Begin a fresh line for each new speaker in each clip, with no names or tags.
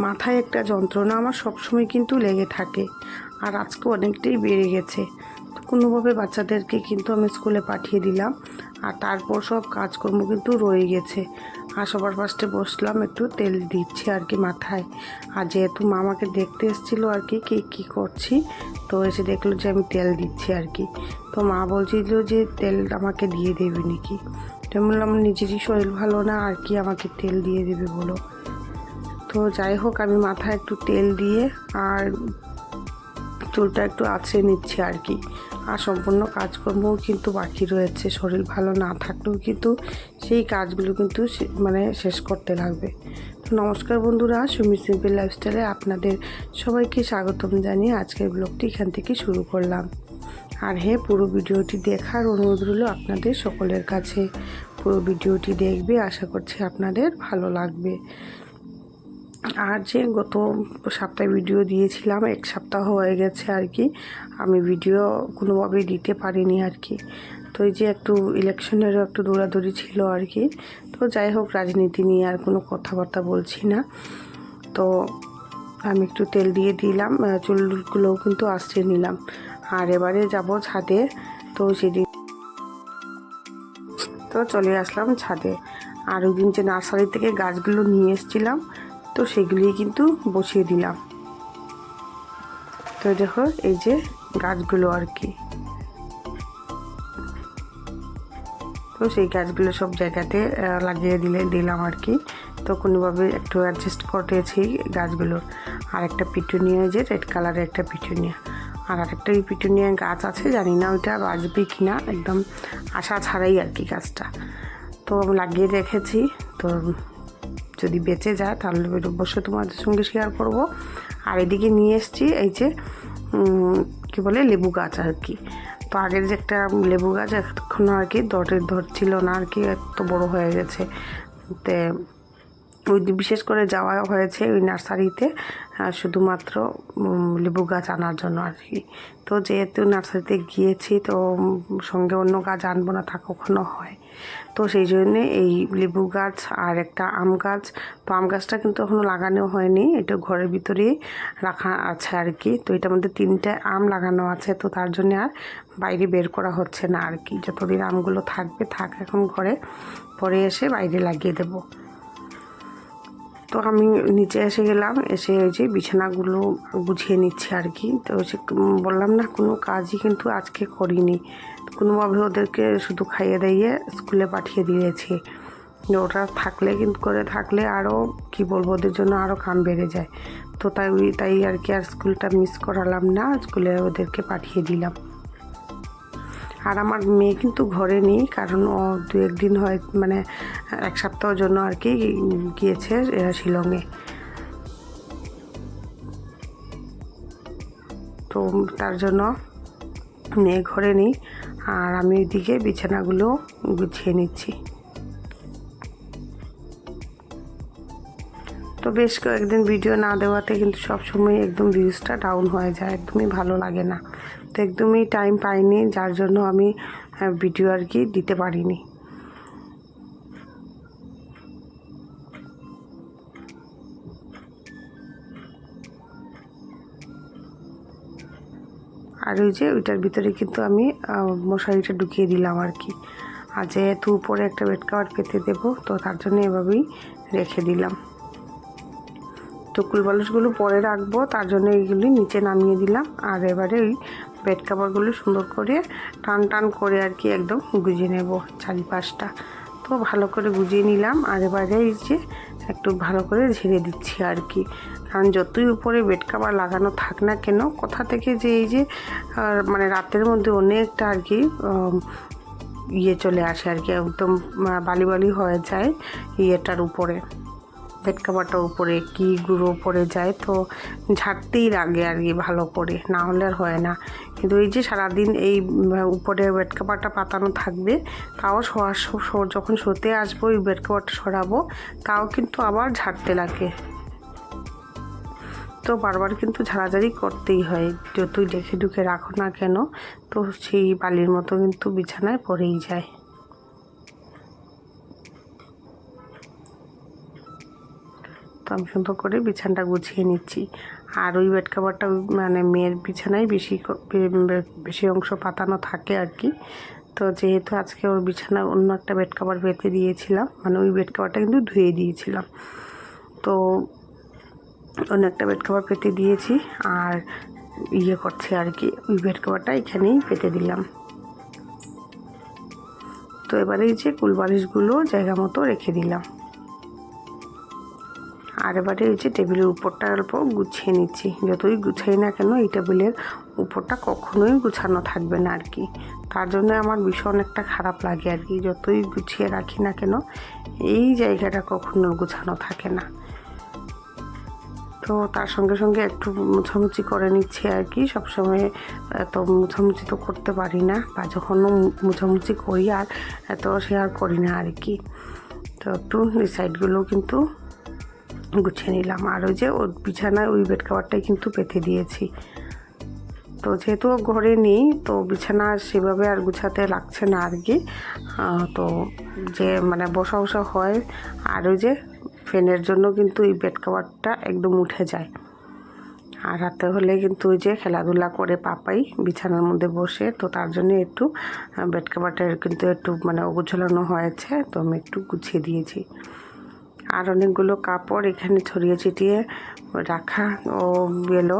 মাথায় একটা যন্ত্রণা আমার সবসময় কিন্তু লেগে থাকে, আর আজকে অনেকটাই বেড়ে গেছে। তো কোনোভাবে বাচ্চাদেরকে কিন্তু আমি স্কুলে পাঠিয়ে দিলাম, আর তারপর সব কাজকর্ম কিন্তু রয়ে গেছে। আর সবার ফার্স্টে বসলাম, একটু তেল দিচ্ছি আর কি মাথায়। আর যেহেতু মা আমাকে দেখতে এসেছিলো আর কি কী করছি, তো এসে দেখলো যে আমি তেল দিচ্ছি আর কি। তো মা বলছিল যে তেল আমাকে দিয়ে দেবে নাকি। তো আমি বললাম নিজেরই শরীর ভালো না, আর কি আমাকে তেল দিয়ে দেবে বলো। তো যাই হোক, আমি মাথায় একটু তেল দিয়ে আর চুলটা একটু আঁচড়ে নিচ্ছি আর কি। আর সম্পূর্ণ কাজকর্মও কিন্তু বাকি রয়েছে, শরীর ভালো না থাকলেও কিন্তু সেই কাজগুলো কিন্তু মানে শেষ করতে লাগবে। তো নমস্কার বন্ধুরা, সুমি সিম্পল লাইফস্টাইলে আপনাদের সবাইকে স্বাগতম জানিয়ে আজকের ব্লগটি এখান থেকে শুরু করলাম। আর হ্যাঁ, পুরো ভিডিওটি দেখার অনুরোধ রইল আপনাদের সকলের কাছে। পুরো ভিডিওটি দেখবে, আশা করছি আপনাদের ভালো লাগবে। আর যে গত সপ্তাহে ভিডিও দিয়েছিলাম, 1 সপ্তাহ হয়ে গেছে আর কি, আমি ভিডিও কোনোভাবেই দিতে পারিনি আর কি। তো এই যে একটু ইলেকশনেরও একটু দৌড়াদৌড়ি ছিল আর কি। তো যাই হোক, রাজনীতি নিয়ে আর কোনো কথাবার্তা বলছি না। তো আমি একটু তেল দিয়ে দিলাম, চুলগুলোও কিন্তু আঁচড়ে নিলাম। আর এবারে যাব ছাদে। তো সেদিন তো চলে আসলাম ছাদে। আর ওই দিন যে নার্সারি থেকে গাছগুলো নিয়ে এসেছিলাম, তো সেগুলি কিন্তু বসিয়ে দিলাম। তো দেখো এই যে গাছগুলো আর কি। তো সেই গাছগুলো সব জায়গাতে লাগিয়ে দিলাম আর কি। তো কোনোভাবে একটু অ্যাডজাস্ট করেছি গাছগুলোর। আর একটা পিটুনিয়া, যে রেড কালারের একটা পিটুনিয়া, আর আরেকটা পিটুনিয়া গাছ আছে, জানি না ওইটা বাঁচবে কি না, একদম আশা ছাড়াই আর কি গাছটা। তো আমি লাগিয়ে রেখেছি। তো যদি বেঁচে যায় তাহলে অবশ্যই তোমাদের সঙ্গে শেয়ার করব। আর এদিকে নিয়ে এসেছি এই যে কী বলে লেবু গাছ আর কি। তো আগের যে একটা লেবু গাছ এখনও আর কি ধরছিল না আর কি, এত বড় হয়ে গেছে। তে ওই বিশেষ করে যাওয়া হয়েছে ওই নার্সারিতে শুধুমাত্র লেবু গাছ আনার জন্য আর কি। তো যেহেতু নার্সারিতে গিয়েছি, তো সঙ্গে অন্য গাছ আনবো না, তা কখনো হয়। তো সেই জন্যে এই লেবু গাছ আর একটা আম গাছ। তো আম গাছটা কিন্তু এখনও লাগানো হয়নি, এটা ঘরের ভিতরেই রাখা আছে আর কি। তো এটার মধ্যে 3টে আম লাগানো আছে, তো তার জন্য আর বাইরে বের করা হচ্ছে না আর কি। যতদিন আমগুলো থাকবে থাক এখন ঘরে, পরে এসে বাইরে লাগিয়ে দেব। তো আমি নিচে এসে গেলাম, এসে ওই যে বিছানাগুলো গুছিয়ে নিচ্ছি আর কি। তো সে বললাম না, কোনো কাজই কিন্তু আজকে করিনি। কোনোভাবে ওদেরকে শুধু খাইয়ে দাইয়ে স্কুলে পাঠিয়ে দিয়েছি। ওটা থাকলে কিন্তু করে থাকলে আরও কি বলবো, ওদের জন্য আরও কাম বেড়ে যায়। তো তাই আর কি, আর স্কুলটা মিস করালাম না, স্কুলে ওদেরকে পাঠিয়ে দিলাম। আর আমার মেয়ে কিন্তু ঘরে নেই, কারণ ও 2-1 দিন হয়, মানে 1 সপ্তাহের জন্য আর কি গিয়েছে শিলংয়ে। তো তার জন্য মেয়ে ঘরে নেই, আর আমি ওইদিকে বিছানাগুলো গুছিয়ে নিচ্ছি। তো বেশ কয়েকদিন ভিডিও না দেওয়াতে কিন্তু সবসময় একদম ভিউজটা ডাউন হয়ে যায়, একদমই ভালো লাগে না। তো একদমই টাইম পাইনি, যার জন্য আমি ভিডিও আর কি দিতে পারিনি। আর ওই যে ওইটার ভিতরে কিন্তু আমি মশারিটা ঢুকিয়ে দিলাম আর কি। আর যেহেতু উপরে একটা বেড কভার পেতে দেবো, তো তার জন্য এভাবেই রেখে দিলাম। তো কুলবালিশগুলো পরে রাখবো, তার জন্য এইগুলি নিচে নামিয়ে দিলাম। আর এবারে ওই বেড কাভারগুলো সুন্দর করে টান টান করে আর কি একদম গুজিয়ে নেব চারিপাশটা। তো ভালো করে গুজিয়ে নিলাম। আর এবারে এই যে একটু ভালো করে ঝেড়ে দিচ্ছি আর কি, কারণ যতই উপরে বেড কাভার লাগানো থাক না কেন, কোথা থেকে যে এই যে মানে রাতের মধ্যে অনেকটা আর কি ইয়ে চলে আসে আর কি, একদম বালি বালি হয়ে যায় ইয়েটার উপরে, বেড কাভারটার উপরে কি গুঁড়ো পড়ে যায়। তো ঝাড়তেই লাগে আর কি ভালো করে, না হলে আর হয় না। কিন্তু এই যে সারাদিন এই উপরে বেড কাভারটা পাতানো থাকবে, তাও যখন শোতে আসবো ওই বেড কাভারটা সরাবো, তাও কিন্তু আবার ঝাড়তে লাগে। তো বারবার কিন্তু ঝাড়াঝাড়ি করতেই হয়, যতই ডেকে ঢুকে রাখো না কেন, তো সেই বালির মতো কিন্তু বিছানায় পড়েই যায়। তো আমি সুন্দর করে বিছানাটা গুছিয়ে নিচ্ছি। আর ওই বেড কাভারটা মানে মেয়ের বিছানায় বেশি অংশ পাতানো থাকে আর কি। তো যেহেতু আজকে ওর বিছানায় অন্য একটা বেড কাভার পেতে দিয়েছিলাম, মানে ওই বেড কাভারটা কিন্তু ধুয়ে দিয়েছিলাম, তো অন্য একটা বেড কাভার পেতে দিয়েছি আর করছে আর কি, ওই বেড কাভারটা এখানেই পেতে দিলাম। তো এবারে এই যে কুলবালিশগুলো জায়গা মতো রেখে দিলাম। আর এবারে এই যে টেবিলের উপরটা অল্প গুছিয়ে নিচ্ছি। যতই গুছাই না কেন এই টেবিলের উপরটা কখনোই গুছানো থাকবে না আর কি। তার জন্য আমার ভীষণ একটা খারাপ লাগে আর কি, যতই গুছিয়ে রাখি না কেন এই জায়গাটা কখনো গুছানো থাকে না। তো তার সঙ্গে সঙ্গে একটু মুছামুছি করে নিচ্ছি আর কি। সবসময় এত মুছামুছি তো করতে পারি না, বা যখনও মুছামুছি করি আর এত শেয়ার করি না আর কি। তো একটু এই সাইডগুলো কিন্তু গুছিয়ে নিলাম। আর ওই যে ওর বিছানায় ওই বেড কাভারটাই কিন্তু পেতে দিয়েছি। তো যেহেতু ঘরে নেই, তো বিছানা সেভাবে আর গুছাতে লাগছে না আর কি। তো যে মানে বসা বসা হয়। আর ওই যে ফ্যানের জন্য কিন্তু এই বেড কাভারটা একদম উঠে যায়। আর রাতে হলে কিন্তু ওই যে খেলাধুলা করে পাপাই বিছানার মধ্যে বসে, তো তার জন্য একটু বেড কাভারটা কিন্তু একটু মানে অগোছালো হয়েছে, তো আমি একটু গুছিয়ে দিয়েছি। আর অনেকগুলো কাপড় এখানে ছড়িয়ে ছিটিয়ে রাখা ও গেল,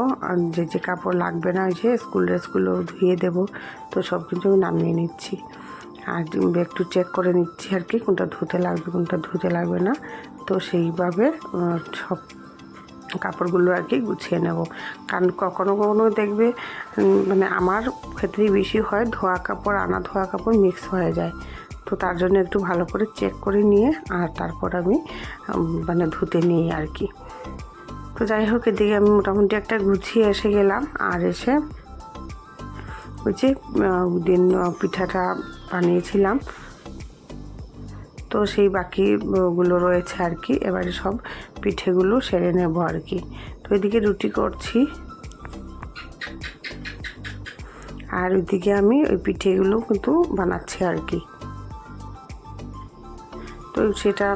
যে কাপড় লাগবে না ওই যে স্কুল ড্রেসগুলো ধুয়ে দেবো, তো সব কিছু আমি নামিয়ে নিচ্ছি। আর একটু চেক করে নিচ্ছি আর কি, কোনটা ধুতে লাগবে কোনটা ধুতে লাগবে না। তো সেইভাবে সব কাপড়গুলো আর কি গুছিয়ে নেব। কারণ কখনো কখনো দেখবে মানে আমার ক্ষেত্রেই বেশি হয়, ধোয়া কাপড় আনা ধোয়া কাপড় মিক্স হয়ে যায়। তো তার জন্য একটু ভালো করে চেক করে নিয়ে আর তারপর আমি মানে ধুতে নিই আর কি। তো যাই হোক, এদিকে আমি মোটামুটি একটা গুছিয়ে এসে গেলাম। আর এসে ওই যে দিন পিঠাটা বানিয়েছিলাম, তো সেই বাকিগুলো রয়েছে আর কি। এবারে সব পিঠেগুলো সেরে নেব আর কি। তো এদিকে রুটি করছি আর ওইদিকে আমি ওই পিঠেগুলো কিন্তু বানাচ্ছি আর কি। তো সেটা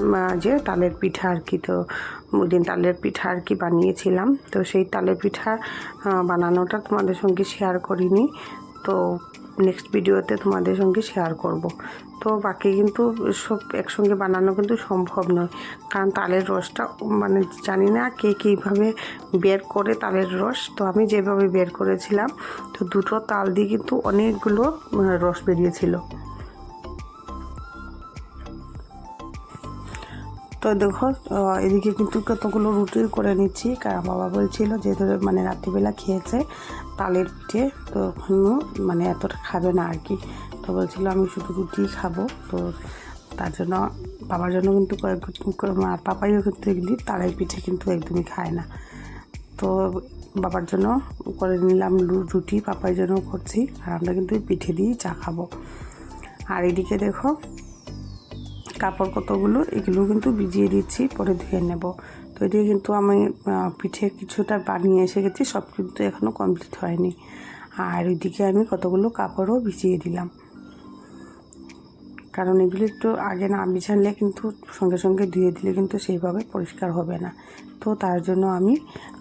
যে তালের পিঠা আর কি, তো ওই দিন তালের পিঠা আর কি বানিয়েছিলাম। তো সেই তালের পিঠা বানানোটা তোমাদের সঙ্গে শেয়ার করিনি, তো নেক্সট ভিডিওতে তোমাদের সঙ্গে শেয়ার করব। তো বাকি কিন্তু সব একসঙ্গে বানানো কিন্তু সম্ভব নয়, কারণ তালের রসটা মানে জানি না কে কীভাবে বের করে তালের রস। তো আমি যেভাবে বের করেছিলাম, তো দুটো তাল দিয়ে কিন্তু অনেকগুলো রস বেরিয়েছিল। তো দেখো এদিকে কিন্তু কতগুলো রুটি করে নিচ্ছি, কারণ বাবা বলছিল যে মানে রাত্রিবেলা খেয়েছে তালের পিঠে, তো এখনও মানে এতটা খাবে না আর কি। তো বলছিল আমি শুধু রুটিই খাবো। তো তার জন্য বাবার জন্য কিন্তু আর পাপাইও কিন্তু এগুলি তালের পিঠে কিন্তু একদমই খায় না। তো বাবার জন্য করে নিলাম রুটি, পাপার জন্য করছি, আর আমরা কিন্তু পিঠে দিয়েই চা খাবো। আর এদিকে দেখো কাপড় কতগুলো এগুলো কিন্তু ভিজিয়ে দিচ্ছি, পরে ধুয়ে নেব। তো এদিকে কিন্তু আমি পিঠে কিছুটা বানিয়ে এসে গেছি, সব কিন্তু এখনও কমপ্লিট হয়নি। আর ওইদিকে আমি কতগুলো কাপড়ও ভিজিয়ে দিলাম, কারণ এগুলো একটু আগে না বিছানলে কিন্তু সঙ্গে সঙ্গে ধুয়ে দিলে কিন্তু সেইভাবে পরিষ্কার হবে না। তো তার জন্য আমি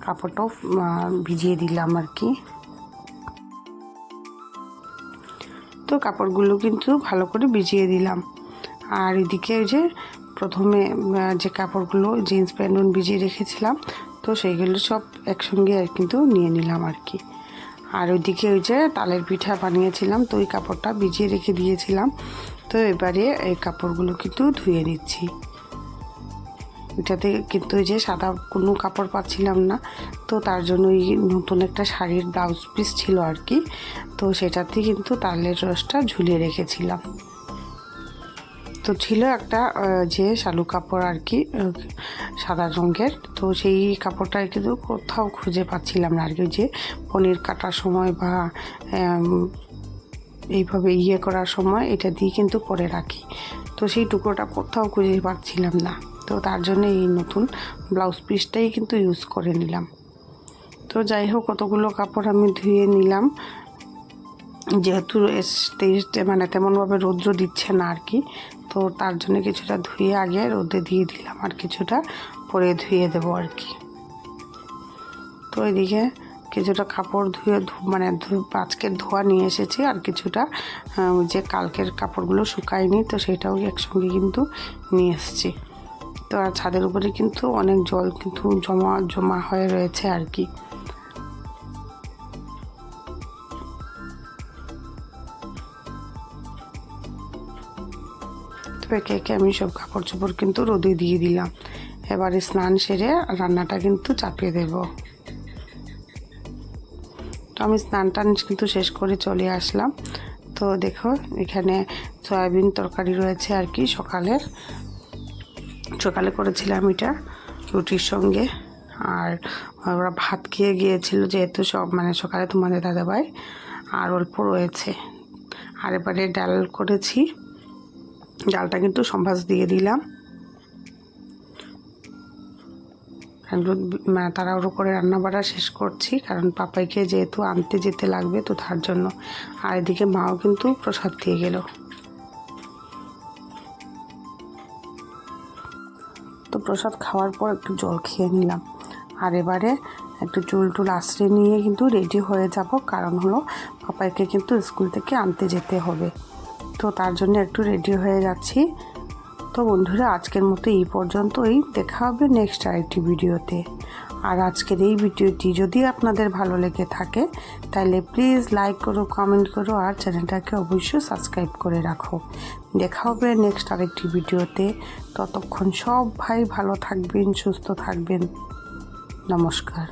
কাপড়টাও ভিজিয়ে দিলাম আর কি। তো কাপড়গুলো কিন্তু ভালো করে ভিজিয়ে দিলাম। আর এদিকে ওই যে প্রথমে যে কাপড়গুলো জিন্স প্যান্ট ভিজিয়ে রেখেছিলাম, তো সেইগুলো সব একসঙ্গে কিন্তু নিয়ে নিলাম আর কি। আর ওইদিকে ওই যে তালের পিঠা বানিয়েছিলাম, তো ওই কাপড়টা ভিজিয়ে রেখে দিয়েছিলাম। তো এবারে এই কাপড়গুলো কিন্তু ধুয়ে নিচ্ছি। এটাতে কিন্তু ওই যে সাদা কোনো কাপড় পাচ্ছিলাম না, তো তার জন্য ওই নতুন একটা শাড়ির ব্লাউজ পিস ছিল আর কি, তো সেটাতে কিন্তু তালের রসটা ঝুলিয়ে রেখেছিলাম। তো ছিল একটা যে শালু কাপড় আর কি সাদা রঙের, তো সেই কাপড়টা কিন্তু কোথাও খুঁজে পাচ্ছিলাম না আর কি। যে পনির কাটার সময় বা এইভাবে করার সময় এটা দিয়ে কিন্তু করে রাখি, তো সেই টুকরোটা কোথাও খুঁজে পাচ্ছিলাম না। তো তার জন্য এই নতুন ব্লাউজ পিসটাই কিন্তু ইউজ করে নিলাম। তো যাই হোক, কতগুলো কাপড় আমি ধুয়ে নিলাম, যেহেতু মানে তেমনভাবে রৌদ্র দিচ্ছে না আর কি, তো তার জন্য কিছুটা ধুয়ে আগে রোদে দিয়ে দিলাম আর কিছুটা করে ধুয়ে দেবো আর কি। তো এদিকে কিছুটা কাপড় ধুয়ে মানে আজকের ধোয়া নিয়ে এসেছি, আর কিছুটা যে কালকের কাপড়গুলো শুকায়নি তো সেটাও একসঙ্গে কিন্তু নিয়ে এসেছি। তো আর ছাদের উপরে কিন্তু অনেক জল কিন্তু জমা হয়ে রয়েছে আর কি। তো একে একে আমি সব কাপড় চোপড় কিন্তু রোদে দিয়ে দিলাম। এবারে স্নান সেরে রান্নাটা কিন্তু চাপিয়ে দেব। তো আমি স্নান টান কিন্তু শেষ করে চলে আসলাম। তো দেখো এখানে সয়াবিন তরকারি রয়েছে আর কি, সকালে করেছিলাম এটা রুটির সঙ্গে। আর ওরা ভাত খেয়ে গিয়েছিল যেহেতু সব মানে সকালে তোমাদের দাদাভাই, আর অল্প রয়েছে। আর এবারে ডাল করেছি, ডালটা কিন্তু সম্বাস দিয়ে দিলাম। তাড়াহুড়ো করে রান্না বাড়া শেষ করছি, কারণ পাপাইকে যেহেতু আনতে যেতে লাগবে তো তার জন্য। আর এদিকে মাও কিন্তু প্রসাদ দিয়ে গেল। তো প্রসাদ খাওয়ার পর একটু জল খেয়ে নিলাম। আর এবারে একটু চুল টুল আশ্রয় নিয়ে কিন্তু রেডি হয়ে যাব, কারণ হলো পাপাইকে কিন্তু স্কুল থেকে আনতে যেতে হবে। তো তার জন্য একটু রেডি হয়ে যাচ্ছি। তো বন্ধুরা আজকের মতো এই পর্যন্তই, দেখা হবে নেক্সট আরেকটি ভিডিওতে। আর আজকের এই ভিডিওটি যদি আপনাদের ভালো লেগে থাকে তাহলে প্লিজ লাইক করো, কমেন্ট করো, আর চ্যানেলটাকে অবশ্যই সাবস্ক্রাইব করে রাখো। দেখা হবে নেক্সট আরেকটি ভিডিওতে। ততক্ষণ সব ভাই ভালো থাকবেন, সুস্থ থাকবেন। নমস্কার।